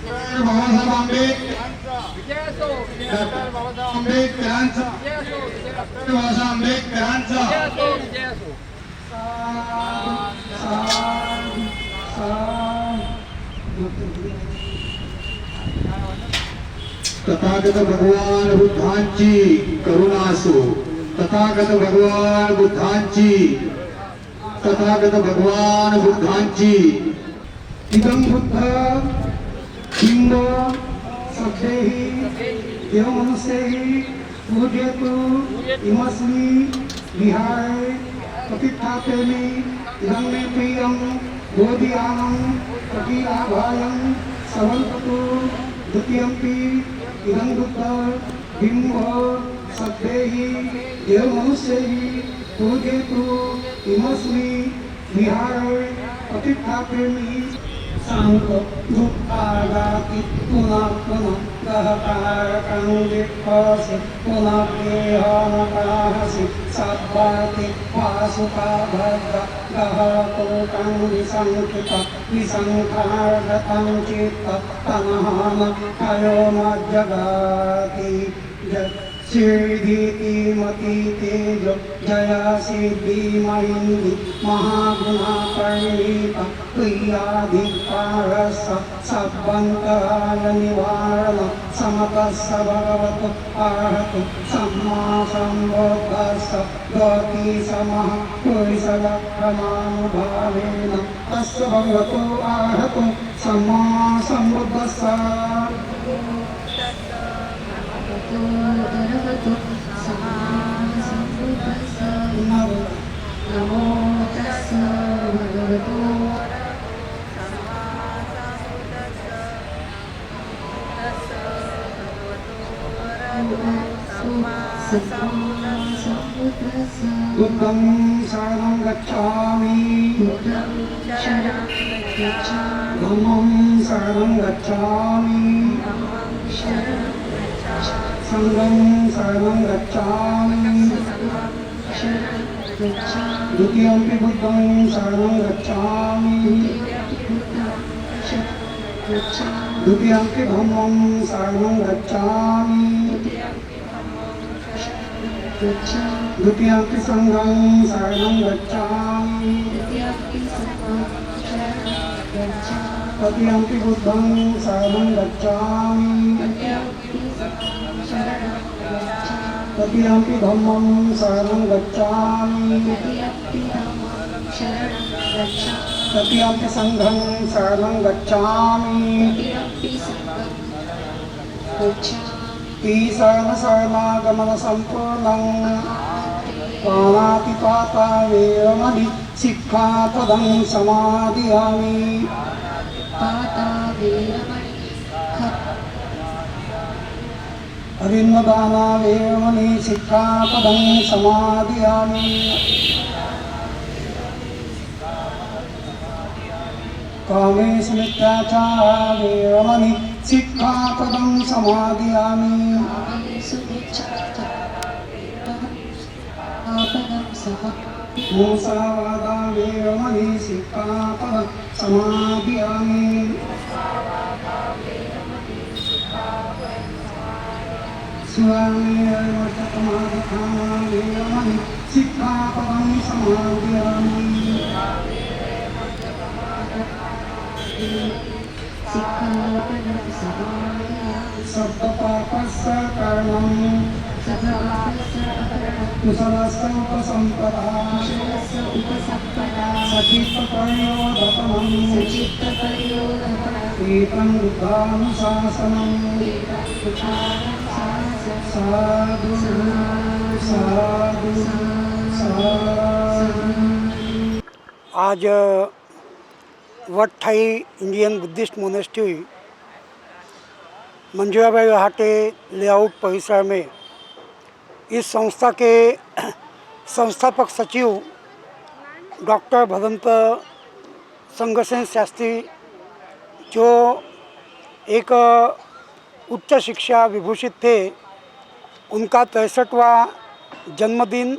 बाबासाहेब आंबेडकरांचा बाबासाहेब आंबेडकरांचा तथागत भगवान बुद्धांची करुणा असो, तथागत भगवान बुद्धांची, तथागत भगवान बुद्धांची। इदं बुद्ध बिंब सभ्येहि देवमनुष्यैहि पूज्यतु इमस्मि विहाय प्रतिष्ठापयामि। इदं मे प्रियं बोधियानं प्रतिलाभायं समर्पतु। द्वितीयंपि इदं बुद्ध बिंब सभ्येहि देवमनुष्यैहि पूज्यतु इमस्मि विहाय प्रतिष्ठापयामि। सांको दुःखागाति पुनः पुनः गहकारकं विपसि पुनः गेहनकाहसि सद्वाति वासुका भद्र गहकोकं विसंकृत विसंखार्गतं चित्त तनहन कयोमज्जगाति सिद्धि मति तेज जय सिद्धि महिंदी महागुणा परिणीत प्रियाधिकारस सब्बंतराय निवारण समतस्स भगवतु अर्हतु सम्मा संबुद्धस्स गति समः पुरुषलक्षणानुभावेन तस्य भगवतु अर्हतु सम्मा संबुद्धस्स। नमो तस्स भगवतो बुद्धं शरणं गच्छामि, धम्मं शरणं गच्छामि, संघं शरणं गच्छामि। द्वितीयंपि बुद्धं शरणं गच्छामि, द्वितीयंपि धम्मं शरणं गच्छामि, द्वितीयंपि संघं शरणं गच्छामि, तृतीयंपि बुद्धं शरणं गच्छामि, तृतीयंपि धम्मं शरणं गच्छामि, तृतीयंपि संघं शरणं गच्छामि। ईशान शरणागमन संपूर्णं पाणातिपाता वेरमणि सिक्खापदं समादयामि। अभिन्नदाना वेरमणि सिक्खापदं समादयामि। कामेषु मिथ्याचारा वेरमणि सिक्खापदं समादयामि। मूसावादा वेरमणि सिक्खापदं समादयामि। सुरामेरवर्तकमादखाना वेरमणि सिक्खापदं समादयामि। सप्तपापस्य कर्मं कुशलस्य उपसम्पदा सचित्तपर्योदपनं एतं बुद्धानुशासनं साधु साधु साधु। आज वटठाई इंडियन बुद्धिस्ट मोनेस्ट्री मंजूराबाई हाटे लेआउट परिसर में इस संस्था के संस्थापक सचिव डॉक्टर भदंत संगसेन शास्त्री, जो एक उच्च शिक्षा विभूषित थे, उनका 63वां जन्मदिन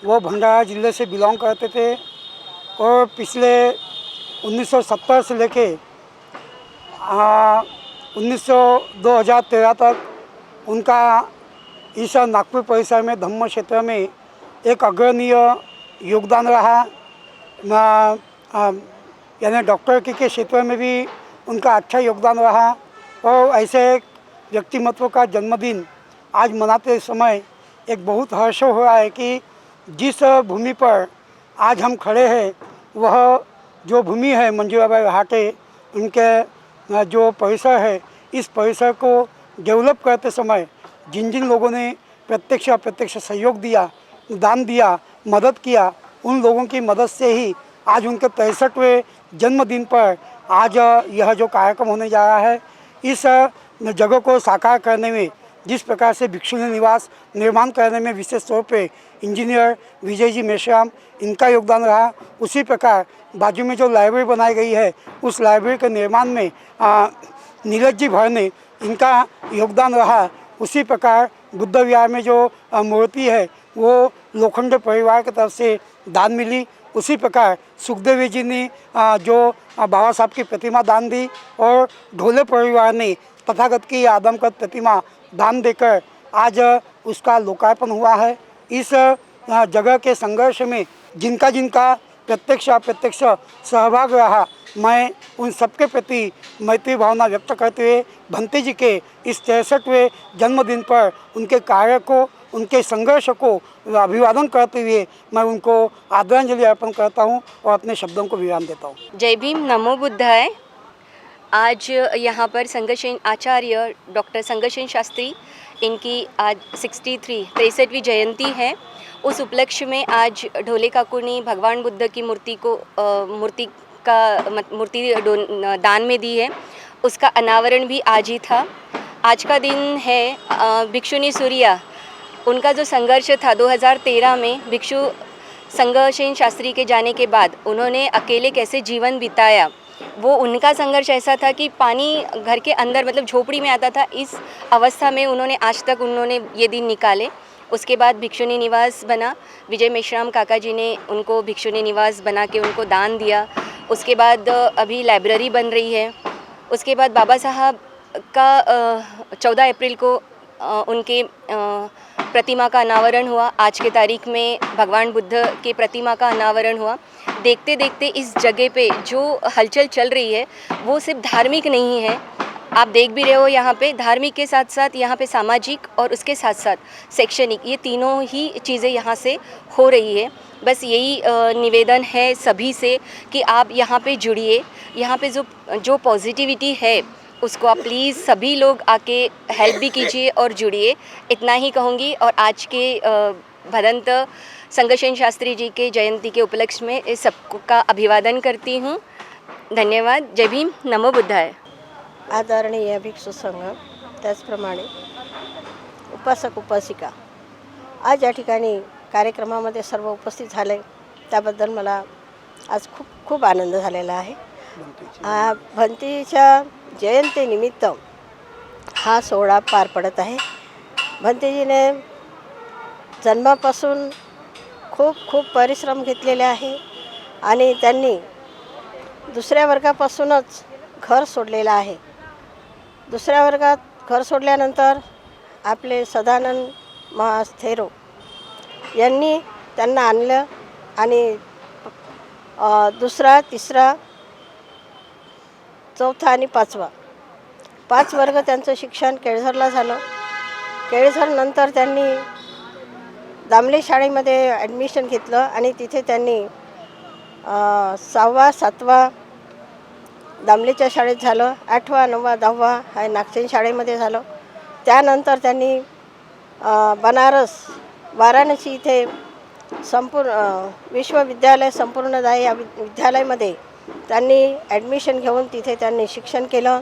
वो भंडारा जिले से बिलोंग करते थे और पिछले 1970 से लेके 2013 तक उनका इस नागपुर परिसर में धम्म क्षेत्र में एक अग्रणीय योगदान रहा। यानी डॉक्टर के क्षेत्र में भी उनका अच्छा योगदान रहा। और ऐसे एक व्यक्तिमत्व का जन्मदिन आज मनाते समय एक बहुत हर्ष हो रहा है कि जिस भूमि पर आज हम खड़े हैं वह जो भूमि है मंजूराबाई रहाटे उनके जो परिसर है, इस परिसर को डेवलप करते समय जिन जिन लोगों ने प्रत्यक्ष अप्रत्यक्ष सहयोग दिया, दान दिया, मदद किया, उन लोगों की मदद से ही आज उनके 63वें जन्मदिन पर आज यह जो कार्यक्रम होने जा रहा है, इस जगह को साकार करने में जिस प्रकार से भिक्षुनी निवास निर्माण करने में विशेष तौर पे इंजीनियर विजय जी मेश्राम इनका योगदान रहा, उसी प्रकार बाजू में जो लाइब्रेरी बनाई गई है उस लाइब्रेरी के निर्माण में नीरज जी भर ने इनका योगदान रहा। उसी प्रकार बुद्ध विहार में जो मूर्ति है वो लोखंडे परिवार की तरफ से दान मिली। उसी प्रकार सुखदेव जी ने जो बाबा साहब की प्रतिमा दान दी और ढोले परिवार ने तथागत की आदमकद प्रतिमा दान देकर आज उसका लोकार्पण हुआ है। इस जगह के संघर्ष में जिनका जिनका प्रत्यक्ष अप्रत्यक्ष सहभाग रहा, मैं उन सबके प्रति मैत्री भावना व्यक्त करते हुए भंते जी के इस 63वें जन्मदिन पर उनके कार्य को, उनके संघर्ष को अभिवादन करते हुए मैं उनको आदरांजलि अर्पण करता हूं और अपने शब्दों को विराम देता हूं। जय भीम, नमो बुद्धाय। आज यहाँ पर संगसेन आचार्य डॉक्टर संगसेन शास्त्री, इनकी आज 63वीं जयंती है। उस उपलक्ष्य में आज ढोले काकू ने भगवान बुद्ध की मूर्ति दान में दी है। उसका अनावरण भी आज ही था। आज का दिन है भिक्षुनी सूर्या, उनका जो संघर्ष था 2013 में भिक्षु संगसेन शास्त्री के जाने के बाद उन्होंने अकेले कैसे जीवन बिताया, वो उनका संघर्ष ऐसा था कि पानी घर के अंदर मतलब झोपड़ी में आता था। इस अवस्था में उन्होंने आज तक ये दिन निकाले। उसके बाद भिक्षुनी निवास बना, विजय मेश्राम काका जी ने उनको भिक्षुनी निवास बना के उनको दान दिया। उसके बाद अभी लाइब्रेरी बन रही है। उसके बाद बाबा साहब का 14 अप्रैल को उनके प्रतिमा का अनावरण हुआ। आज के तारीख में भगवान बुद्ध के प्रतिमा का अनावरण हुआ। देखते देखते इस जगह पे जो हलचल चल रही है वो सिर्फ धार्मिक नहीं है, आप देख भी रहे हो। यहाँ पे धार्मिक के साथ साथ यहाँ पे सामाजिक और उसके साथ साथ शैक्षणिक, ये तीनों ही चीज़ें यहाँ से हो रही है। बस यही निवेदन है सभी से कि आप यहाँ पे जुड़िए। यहाँ पे जो पॉजिटिविटी है उसको आप प्लीज़ सभी लोग आके हेल्प भी कीजिए और जुड़िए। इतना ही कहूँगी। और आज के भदंत संगसेन शास्त्री जी के जयंती के उपलक्ष्य में सबका अभिवादन करती हूँ। धन्यवाद। जय भीम, नमो बुद्धाय। आदरणीय भिक्षू संघ, त्याचप्रमाणे उपासक उपासिका, आज या ठिकाणी कार्यक्रमामध्ये सर्व उपस्थित झाले त्याबद्दल मला आज खूप खूप आनंद झालेला आहे। भंतेजीच्या जयंतीनिमित्त हा सोहळा पार पडत आहे। भंतेजीने जन्मापासून खूप खूप परिश्रम घेतलेले आहे आणि त्यांनी दुसऱ्या वर्गापासूनच घर सोडलेलं आहे। दुसऱ्या वर्गात घर सोडल्यानंतर आपले सदानंद महास्थेरो यांनी त्यांना आणलं आणि दुसरा, तिसरा, चौथा आणि पाचवा 5 वर्ग त्यांचं शिक्षण केळझरला झालं। केळझरनंतर त्यांनी दामले शाळेमध्ये ॲडमिशन घेतलं आणि तिथे त्यांनी 6वा 7वा दामलेच्या शाळेत झालं, 8वा 9वा 10वा हा नागसेन शाळेमध्ये झालं। त्यानंतर त्यांनी बनारस वाराणसी इथे विश्वविद्यालय संपूर्णदायी या विद्यालयामध्ये त्यांनी ॲडमिशन घेऊन तिथे त्यांनी शिक्षण केलं।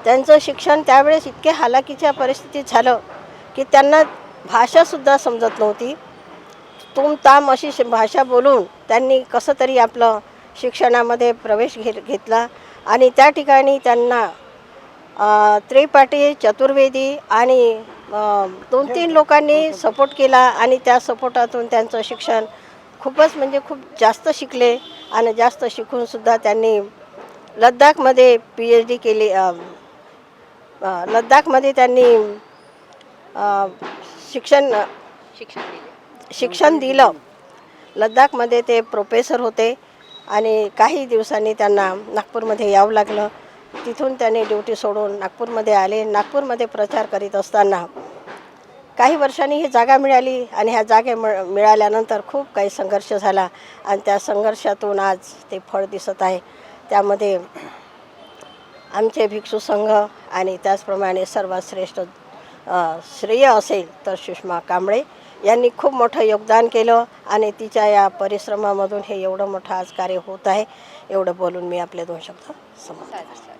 त्यांचं शिक्षण त्यावेळेस इतके हालाकीच्या परिस्थितीत झालं की त्यांना भाषासुद्धा समजत नव्हती। तुम ताम अशी भाषा बोलून त्यांनी कसं तरी आपलं शिक्षणामध्ये प्रवेश घेतला आणि त्या ठिकाणी त्यांना त्रिपाठी, चतुर्वेदी आणि 2-3 लोकांनी सपोर्ट केला आणि त्या सपोर्टातून त्यांचं शिक्षण खूपच म्हणजे खूप जास्त शिकले आणि जास्त शिकूनसुद्धा त्यांनी लद्दाखमध्ये PhD केली. लद्दाखमध्ये त्यांनी शिक्षण शिक्षण दिलं. लद्दाखमध्ये ते प्रोफेसर होते आणि काही दिवसांनी त्यांना नागपूरमध्ये यावं लागलं. तिथून त्यांनी ड्युटी सोडून नागपूरमध्ये आले. नागपूरमध्ये प्रचार करीत असताना काही वर्षांनी ही जागा मिळाली आणि ह्या मिळाल्यानंतर खूप काही संघर्ष झाला आणि त्या संघर्षातून आज ते फळ दिसत आहे. त्यामध्ये आमचे भिक्षू संघ आणि त्याचप्रमाणे सर्वात श्रेष्ठ श्रेय असेल तर सुषमा कांबळे यांनी खूप मोठं योगदान केलं आणि तिच्या या परिश्रमामधून हे एवढं मोठं आज कार्य होत आहे. एवढं बोलून मी आपले 2 शब्द समाप्त करते.